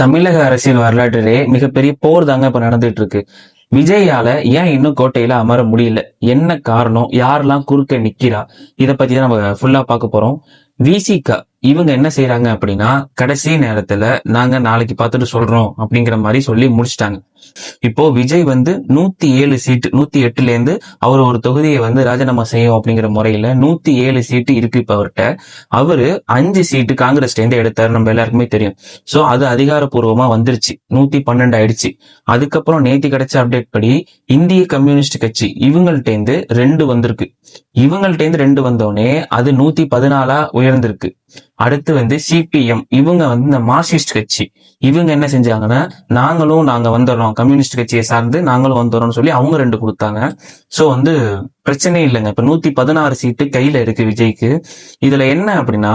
தமிழக அரசியல் வரலாற்றிலே மிகப்பெரிய போர் தாங்க இப்ப நடந்துட்டு இருக்கு. விஜயால ஏன் இன்னும் கோட்டையில அமர முடியல? என்ன காரணம்? யாரெல்லாம் குறுக்க நிக்கிறா? இத பத்தி தான் நம்ம ஃபுல்லா பார்க்க போறோம். விசிக இவங்க என்ன செய்யறாங்க அப்படின்னா, கடைசி நேரத்துல நாங்க நாளைக்கு பார்த்துட்டு சொல்றோம் அப்படிங்கிற மாதிரி சொல்லி முடிச்சிட்டாங்க. இப்போ விஜய் வந்து 107 சீட்டு 108ல இருந்து அவர் ஒரு தொகுதியை வந்து ராஜினாமா செய்யும் அப்படிங்கிற முறையில 107 சீட்டு இருக்கு இப்ப அவர்கிட்ட. அவரு 5 சீட்டு காங்கிரஸ்ல இருந்து எடுத்தாரு, நம்ம எல்லாருக்குமே தெரியும். சோ அது அதிகாரப்பூர்வமா வந்துருச்சு, 112 ஆயிடுச்சு. அதுக்கப்புறம் நேத்தி கிடைச்ச அப்டேட் படி இந்திய கம்யூனிஸ்ட் கட்சி இவங்கள்ட்ட இருந்து 2 வந்திருக்கு. இவங்கள்ட்ட இருந்து 2 வந்தோடனே அது 114 உயர்ந்திருக்கு. அடுத்து வந்து சிபிஎம் இவங்க வந்து இந்த மார்க்சிஸ்ட் கட்சி இவங்க என்ன செஞ்சாங்கன்னா, நாங்க வந்துடுறோம், கம்யூனிஸ்ட் கட்சியை சார்ந்து நாங்களும் வந்துடுறோம்னு சொல்லி அவங்க 2 கொடுத்தாங்க. சோ வந்து பிரச்சனையே இல்லைங்க. இப்ப 116 சீட்டு கையில இருக்கு விஜய்க்கு. இதுல என்ன அப்படின்னா,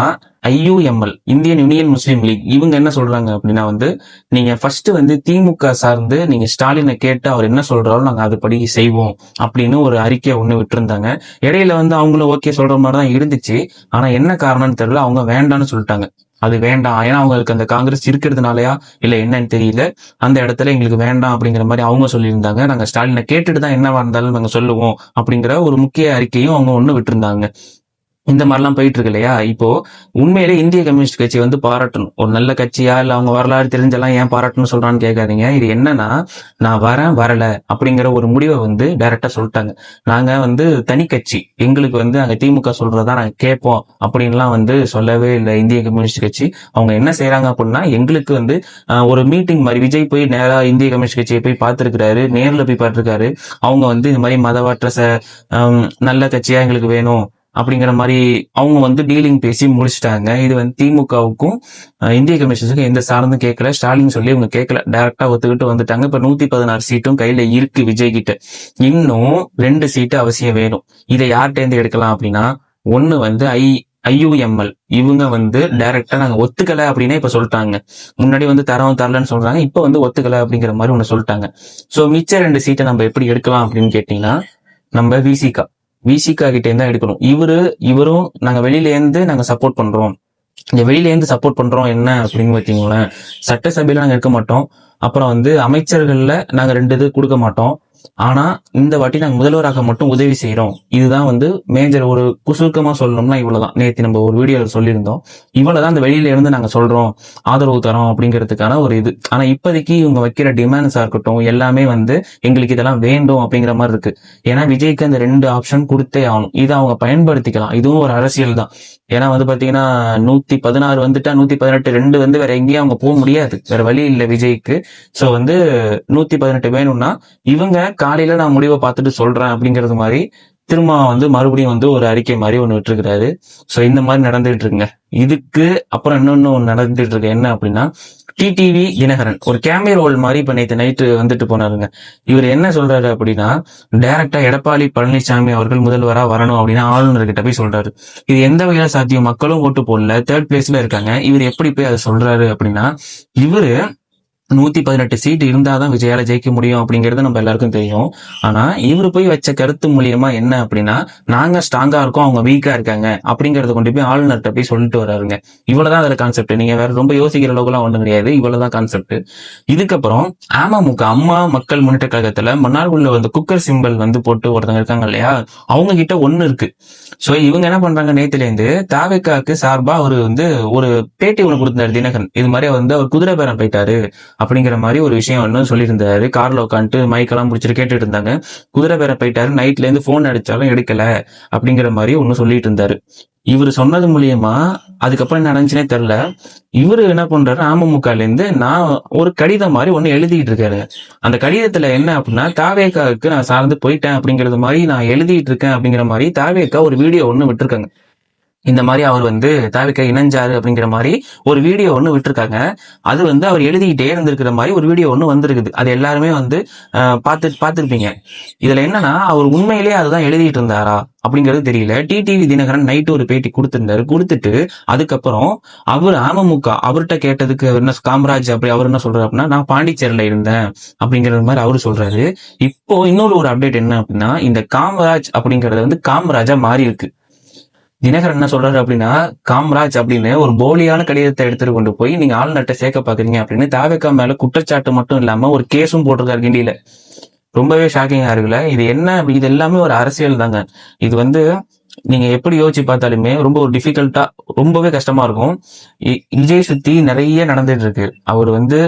ஐயுஎம்எல் இந்தியன் யூனியன் முஸ்லீம் லீக் இவங்க என்ன சொல்றாங்க அப்படின்னா வந்து, நீங்க ஃபர்ஸ்ட் வந்து திமுக சார்ந்து நீங்க ஸ்டாலினை கேட்டு அவர் என்ன சொல்றாலும் நாங்க அதுபடி செய்வோம் அப்படின்னு ஒரு அறிக்கை ஒண்ணு விட்டுருந்தாங்க. இடையில வந்து அவங்களும் ஓகே சொல்ற மாதிரி தான் இருந்துச்சு. ஆனா என்ன காரணம்னு தெரியல, அவங்க வேண்டாம்னு சொல்லிட்டாங்க. அது வேண்டாம், ஏன்னா அவங்களுக்கு அந்த காங்கிரஸ் இருக்கிறதுனாலயா இல்ல என்னன்னு தெரியல, அந்த இடத்துல எங்களுக்கு வேண்டாம் அப்படிங்கிற மாதிரி அவங்க சொல்லியிருந்தாங்க. நாங்க ஸ்டாலினை கேட்டுட்டு தான் என்னவா இருந்தாலும் நாங்க சொல்லுவோம் அப்படிங்கிற ஒரு முக்கிய அறிக்கையும் அவங்க ஒண்ணு விட்டுருந்தாங்க. இந்த மாதிரிலாம் போயிட்டு இருக்கு இல்லையா? இப்போ உண்மையிலே இந்திய கம்யூனிஸ்ட் கட்சி வந்து பாராட்டணும். ஒரு நல்ல கட்சியா இல்ல அவங்க வரலாறு தெரிஞ்செல்லாம் ஏன் பாராட்டணும்னு சொல்றான்னு கேட்காதீங்க. இது என்னன்னா, நான் வரல அப்படிங்கிற ஒரு முடிவை வந்து டைரக்டா சொல்லிட்டாங்க. நாங்க வந்து தனி கட்சி, எங்களுக்கு வந்து அங்க திமுக சொல்றதா நாங்க கேட்போம் அப்படின்லாம் வந்து சொல்லவே இல்லை இந்திய கம்யூனிஸ்ட் கட்சி. அவங்க என்ன செய்யறாங்க அப்படின்னா, எங்களுக்கு வந்து ஒரு மீட்டிங் மாதிரி விஜய் போய் நேரா இந்திய கம்யூனிஸ்ட் கட்சியை போய் பார்த்திருக்கிறாரு, நேர்ல போய் பார்த்திருக்காரு. அவங்க வந்து இந்த மாதிரி மதவாற்ற நல்ல கட்சியா எங்களுக்கு வேணும் அப்படிங்கிற மாதிரி அவங்க வந்து டீலிங் பேசி முடிச்சிட்டாங்க. இது வந்து திமுகவுக்கும் இந்திய கம்யூனிஸ்டுக்கும் எந்த சார்ந்தும் கேட்கல, ஸ்டாலின் சொல்லி இவங்க கேட்கல, டைரக்டா ஒத்துக்கிட்டு வந்துட்டாங்க. இப்ப 116 சீட்டும் கையில இருக்கு விஜய் கிட்ட. இன்னும் 2 சீட்டு அவசியம் வேணும். இதை யார்கிட்ட இருந்து எடுக்கலாம் அப்படின்னா, ஒண்ணு வந்து ஐயுஎம்எல் இவங்க வந்து டைரக்டா நாங்க ஒத்துக்கல அப்படின்னா இப்ப சொல்லிட்டாங்க. முன்னாடி வந்து தரலன்னு சொல்றாங்க, இப்ப வந்து ஒத்துக்கல அப்படிங்கிற மாதிரி ஒண்ணு சொல்லிட்டாங்க. சோ மிச்ச 2 சீட்டை நம்ம எப்படி எடுக்கலாம் அப்படின்னு கேட்டீங்கன்னா, நம்ம விசிகா கிட்டே தான் எடுக்கணும். இவரும் நாங்க வெளியில இருந்து நாங்க சப்போர்ட் பண்றோம். இந்த வெளியில இருந்து சப்போர்ட் பண்றோம் என்ன அப்படின்னு பார்த்தீங்களேன், சட்டசபையில நாங்க இருக்க மாட்டோம். அப்புறம் வந்து அமைச்சர்கள்ல நாங்க 2 இது கொடுக்க மாட்டோம். ஆனா இந்த வாட்டி நாங்க முதல்வராக மட்டும் உதவி செய்யறோம். இதுதான் வந்து மேஜர். ஒரு சுருக்கமா சொல்லணும்னா இவ்வளவுதான். நேற்று நம்ம ஒரு வீடியோல சொல்லியிருந்தோம். இவ்வளவுதான் அந்த வெளியில இருந்து நாங்க சொல்றோம், ஆதரவு தரோம் அப்படிங்கிறதுக்கான ஒரு இது. ஆனா இப்போதைக்கு இவங்க வைக்கிற டிமாண்ட்ஸா இருக்கட்டும் எல்லாமே வந்து எங்களுக்கு இதெல்லாம் வேண்டும் அப்படிங்கிற மாதிரி இருக்கு. ஏன்னா விஜய்க்கு அந்த 2 ஆப்ஷன் கொடுத்தே ஆகணும். இதை அவங்க பயன்படுத்திக்கலாம். இதுவும் ஒரு அரசியல் தான். ஏன்னா வந்து பாத்தீங்கன்னா 116 வந்துட்டா 118 2 வந்து வேற எங்கேயும் அவங்க போக முடியாது, வேற வழி இல்லை விஜய்க்கு. சோ வந்து 118 வேணும்னா இவங்க காலையில நான் முடிவை பார்த்துட்டு சொல்றேன் அப்படிங்கிறது மாதிரி திரும்ப வந்து மறுபடியும் வந்து ஒரு அறிக்கை மாதிரி ஒண்ணு விட்டுருக்கிறாரு. சோ இந்த மாதிரி நடந்துட்டு இருக்குங்க. இதுக்கு அப்புறம் இன்னொன்னு நடந்துட்டு இருக்கு என்ன அப்படின்னா, டிடிவி தினகரன் ஒரு கேமியோ ரோல் மாதிரி இப்ப நேற்று நைட்டு வந்துட்டு போனாருங்க. இவர் என்ன சொல்றாரு அப்படின்னா, டைரக்டா எடப்பாடி பழனிசாமி அவர்கள் முதல்வரா வரணும் அப்படின்னு ஆளுநர்கிட்ட போய் சொல்றாரு. இது எந்த வகையில சாத்தியம்? மக்களும் ஓட்டு போடல, 3rd பிளேஸ்ல இருக்காங்க. இவர் எப்படி போய் அதை சொல்றாரு அப்படின்னா, இவரு 118 சீட் இருந்தாதான் விஜயால ஜெயிக்க முடியும் அப்படிங்கிறது நம்ம எல்லாருக்கும் தெரியும். ஆனா இவரு போய் வச்ச கருத்து மூலியமா என்ன அப்படின்னா, நாங்க ஸ்ட்ராங்கா இருக்கோம், அவங்க வீக்கா இருக்காங்க அப்படிங்கறத கொண்டு போய் ஆளுநர்கிட்ட போய் சொல்லிட்டு வர்றாருங்க. இவ்வளவுதான் அதுல கான்செப்ட். நீங்க வேற ரொம்ப யோசிக்கிற அளவுக்கு எல்லாம் ஒண்ணும் கிடையாது. இவ்வளவுதான் கான்செப்ட். இதுக்கப்புறம் அமமுக அம்மா மக்கள் முன்னேற்ற கழகத்துல முன்னாள் உள்ள வந்து குக்கர் சிம்பிள் வந்து போட்டு ஒருத்தங்க இருக்காங்க இல்லையா, அவங்க கிட்ட ஒண்ணு இருக்கு. சோ இவங்க என்ன பண்றாங்க, நேத்துல இருந்து தாவேக்காக்கு சார்பா அவரு வந்து ஒரு பேட்டி ஒண்ணு கொடுத்தாரு தினகரன். இது மாதிரி வந்து அவர் குதிரை பேரம் போயிட்டாரு அப்படிங்கிற மாதிரி ஒரு விஷயம் ஒன்னும் சொல்லியிருந்தாரு. கார்ல உட்காந்துட்டு மைக்கெல்லாம் முடிச்சுட்டு கேட்டுட்டு இருந்தாங்க. குதிரை பேர போயிட்டாரு, நைட்ல இருந்து போன் அடிச்சாலும் எடுக்கல அப்படிங்கிற மாதிரி ஒன்னும் சொல்லிட்டு இருந்தாரு. இவரு சொன்னது மூலியமா அதுக்கப்புறம் என்ன நடந்துச்சுனே தெரியல. இவரு என்ன பண்றாரு, அமமுகல இருந்து நான் ஒரு கடிதம் மாதிரி ஒண்ணு எழுதிட்டு இருக்காரு. அந்த கடிதத்துல என்ன அப்படின்னா, தாவேக்காவுக்கு நான் சார்ந்து போயிட்டேன் அப்படிங்கறது மாதிரி நான் எழுதிட்டு இருக்கேன் அப்படிங்கிற மாதிரி தாவேக்கா ஒரு வீடியோ ஒண்ணு விட்டுருக்காங்க. இந்த மாதிரி அவர் வந்து தாவேக்கா இணைஞ்சாரு அப்படிங்கிற மாதிரி ஒரு வீடியோ ஒண்ணு விட்டுருக்காங்க. அது வந்து அவர் எழுதிக்கிட்டே இருந்திருக்கிற மாதிரி ஒரு வீடியோ ஒண்ணு வந்திருக்குது. அது எல்லாருமே வந்து பார்த்திருப்பீங்க. இதுல என்னன்னா, அவர் உண்மையிலேயே அதுதான் எழுதிட்டு இருந்தாரா அப்படிங்கிறது தெரியல. டிடிவி தினகரன் நைட்டு ஒரு பேட்டி கொடுத்திருந்தாரு. கொடுத்துட்டு அதுக்கப்புறம் அவர் அமமுக அவர்கிட்ட கேட்டதுக்கு என்ன காமராஜ் அப்படி அவர் என்ன சொல்றாரு அப்படின்னா, நான் பாண்டிச்சேரியில இருந்தேன் அப்படிங்கிறது மாதிரி அவரு சொல்றாரு. இப்போ இன்னொரு ஒரு அப்டேட் என்ன அப்படின்னா, இந்த காமராஜ் அப்படிங்கறது வந்து காமராஜா மாறி இருக்கு. தினகரன் என்ன சொல்றாரு அப்படின்னா, காமராஜ் அப்படின்னு ஒரு போலியான கடிதத்தை எடுத்துட்டு கொண்டு போய் நீங்க ஆளுநர்கிட்ட சேர்க்க பாக்குறீங்க அப்படின்னு தாவேக்கா மேல குற்றச்சாட்டு மட்டும் இல்லாம ஒரு கேஸும் போட்டிருக்காரு கிண்டியில. ரொம்பவே ஷாக்கிங்கா இருக்குல்ல. இது என்ன இது எல்லாமே ஒரு அரசியல் தாங்க. இது வந்து நீங்க எப்படி யோசிச்சு பார்த்தாலுமே ரொம்ப ஒரு டிஃபிகல்ட்டா ரொம்பவே கஷ்டமா இருக்கும். விஜய் சுத்தி நிறைய நடந்துட்டு இருக்கு. அவர் வந்து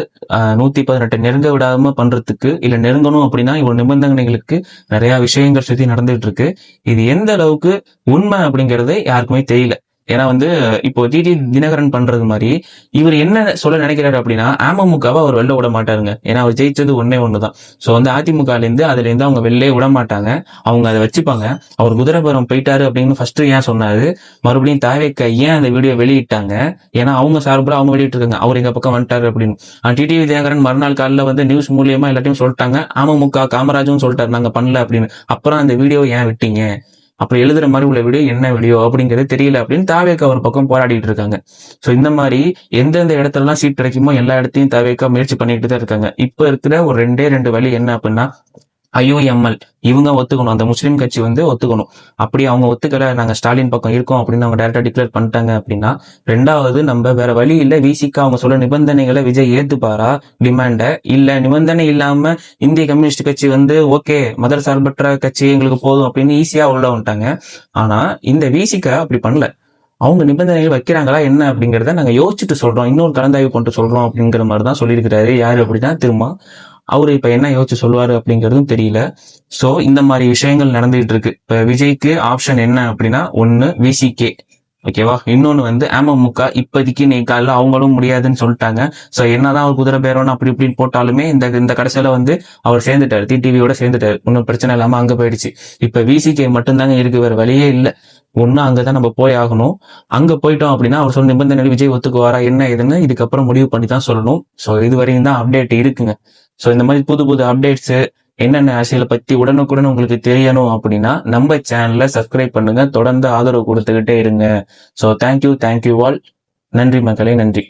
118 நெருங்க விடாம பண்றதுக்கு இல்ல நெருங்கணும் அப்படின்னா இவர் நிபந்தனைகளுக்கு நிறைய விஷயங்கள் சுத்தி நடந்துட்டு இருக்கு. இது எந்த அளவுக்கு உண்மை அப்படிங்கறது யாருக்குமே தெரியல. ஏன்னா வந்து இப்போ டிடி தினகரன் பண்றது மாதிரி இவர் என்ன சொல்ல நினைக்கிறாரு அப்படின்னா அமமுகவை அவர் வெளில விட மாட்டாருங்க. ஏன்னா அவர் ஜெயிச்சது ஒண்ணுதான். சோ வந்து அதிமுக அதுல இருந்து அவங்க வெளிலே விட மாட்டாங்க. அவங்க அதை வச்சுப்பாங்க. அவர் குதிரைபுரம் போயிட்டாரு அப்படின்னு ஃபர்ஸ்ட் ஏன் சொன்னாரு, மறுபடியும் தாவேக்கா ஏன் அந்த வீடியோ வெளியிட்டாங்க, ஏன்னா அவங்க சார்பில் அவங்க வெளியிட்டு இருக்காங்க அவர் எங்க பக்கம் வந்துட்டாரு அப்படின்னு. டிடிவி தினகரன் மறுநாள் காலையில வந்து நியூஸ் மூலியமா எல்லாத்தையும் சொல்லிட்டாங்க, அமமுக காமராஜும் சொல்லிட்டாரு நாங்க பண்ணல அப்படின்னு. அப்புறம் அந்த வீடியோ ஏன் விட்டீங்க, அப்படி எழுதுற மாதிரி உள்ள வீடியோ என்ன வீடியோ அப்படிங்கிறது தெரியல அப்படின்னு தாவேக்கா ஒரு பக்கம் போராடிட்டு இருக்காங்க. சோ இந்த மாதிரி எந்தெந்த இடத்துல எல்லாம் சீட் கிடைக்குமோ எல்லா இடத்தையும் தாவேக்கா முயற்சி பண்ணிட்டு தான் இருக்காங்க. இப்ப இருக்கிற ஒரு 2 வழி என்ன அப்படின்னா, IOML இவங்க ஒத்துக்கணும், அந்த முஸ்லீம் கட்சி வந்து ஒத்துக்கணும். அப்படி அவங்க ஒத்துக்கல, நாங்க ஸ்டாலின் பக்கம் இருக்கோம் அப்படின்னு அவங்க டைரக்டா டிக்ளேர் பண்ணிட்டாங்க அப்படின்னா, ரெண்டாவது நம்ம வேற வழி இல்ல, விசிகா அவங்க சொல்ல நிபந்தனைகளை விஜய் ஏத்துப்பாரா டிமாண்ட, இல்ல நிபந்தனை இல்லாம இந்திய கம்யூனிஸ்ட் கட்சி வந்து ஓகே மதர் சார்பற்ற கட்சி எங்களுக்கு போதும் அப்படின்னு ஈஸியா உள்ள வந்துட்டாங்க. ஆனா இந்த விசிகா அப்படி பண்ணல. அவங்க நிபந்தனைகள் வைக்கிறாங்களா என்ன அப்படிங்கறத நாங்க யோசிச்சுட்டு சொல்றோம், இன்னொரு கலந்தாய்வு பண்ணிட்டு சொல்றோம் அப்படிங்கிற மாதிரிதான் சொல்லியிருக்கிறாரு. யாரு அப்படின்னா திரும்ப அவரு இப்ப என்ன யோசிச்சு சொல்லுவாரு அப்படிங்கறதும் தெரியல. சோ இந்த மாதிரி விஷயங்கள் நடந்துகிட்டு இருக்கு. இப்ப விஜய்க்கு ஆப்ஷன் என்ன அப்படின்னா, ஒன்னு விசிகே, ஓகேவா, இன்னொன்னு வந்து அமமுக. இப்போதைக்கு நீ காலைல அவங்களும் முடியாதுன்னு சொல்லிட்டாங்க. சோ என்னதான் அவர் குதிரை பேரோன்னு அப்படி இப்படின்னு போட்டாலுமே இந்த கடைசியில வந்து அவர் சேர்ந்துட்டாரு, டிடிவியோட சேர்ந்துட்டாரு, ஒன்னும் பிரச்சனை இல்லாம அங்க போயிடுச்சு. இப்ப விசிகே மட்டும்தாங்க இருக்கு, வேற வழியே இல்ல. ஒண்ணு அங்கதான் நம்ம போய் ஆகணும். அங்க போயிட்டோம் அப்படின்னா அவர் சொன்ன நிபந்தனை விஜய் ஒத்துக்குவாரா என்ன ஏதுன்னு இதுக்கப்புறம் முடிவு பண்ணி தான் சொல்லணும். சோ இது வரையும் தான் அப்டேட் இருக்குங்க. சோ இந்த மாதிரி புது அப்டேட்ஸ் என்னென்ன அரசியலை பத்தி உடனுக்குடன் உங்களுக்கு தெரியணும் அப்படின்னா நம்ம சேனலை சப்ஸ்கிரைப் பண்ணுங்க, தொடர்ந்து ஆதரவு கொடுத்துக்கிட்டே இருங்க. So thank you all. நன்றி மக்களே, நன்றி.